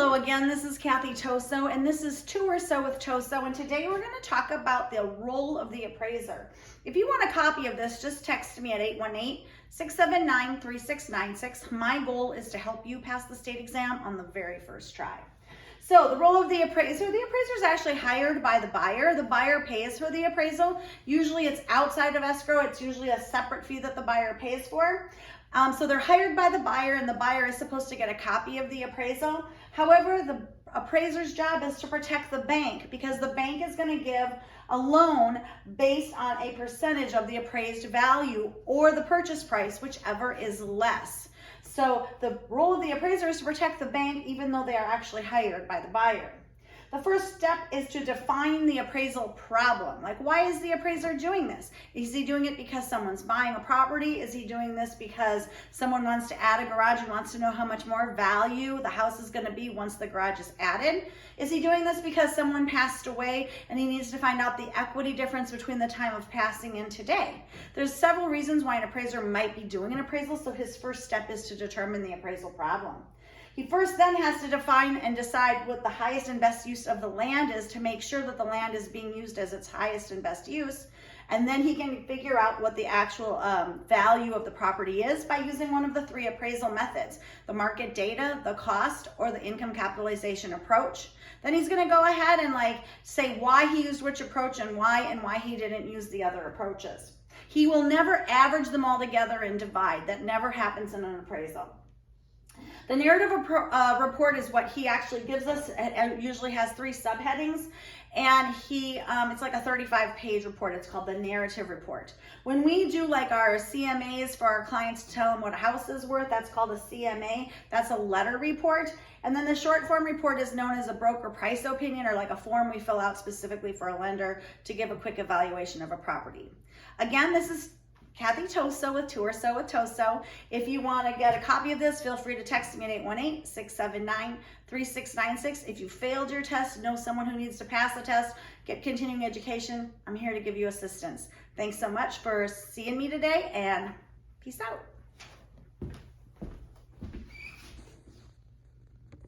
Hello again, this is Kathy Toso, and this is Two or So with Toso, and today we're going to talk about the role of the appraiser. If you want a copy of this, just text me at 818-679-3696. My goal is to help you pass the state exam on the very first try. So the role of the appraiser is actually hired by the buyer. The buyer pays for the appraisal. Usually it's outside of escrow. It's usually a separate fee that the buyer pays for. So they're hired by the buyer, and the buyer is supposed to get a copy of the appraisal. However, the appraiser's job is to protect the bank, because the bank is going to give a loan based on a percentage of the appraised value or the purchase price, whichever is less. So the role of the appraiser is to protect the bank, even though they are actually hired by the buyer. The first step is to define the appraisal problem. Like, why is the appraiser doing this? Is he doing it because someone's buying a property? Is he doing this because someone wants to add a garage and wants to know how much more value the house is going to be once the garage is added? Is he doing this because someone passed away and he needs to find out the equity difference between the time of passing and today? There's several reasons why an appraiser might be doing an appraisal, so his first step is to determine the appraisal problem. He first then has to define and decide what the highest and best use of the land is, to make sure that the land is being used as its highest and best use. And then he can figure out what the actual value of the property is by using one of the three appraisal methods: the market data, the cost, or the income capitalization approach. Then he's going to go ahead and say why he used which approach and why he didn't use the other approaches. He will never average them all together and divide. That never happens in an appraisal. The narrative report is what he actually gives us. It usually has three subheadings, and it's like a 35-page report. It's called the narrative report. When we do our CMAs for our clients to tell them what a house is worth, that's called a CMA. That's a letter report. And then the short form report is known as a broker price opinion, or like a form we fill out specifically for a lender to give a quick evaluation of a property. Again, this is Kathy Toso with Two or So with Toso. If you want to get a copy of this, feel free to text me at 818-679-3696. If you failed your test, know someone who needs to pass the test, get continuing education, I'm here to give you assistance. Thanks so much for seeing me today, and peace out.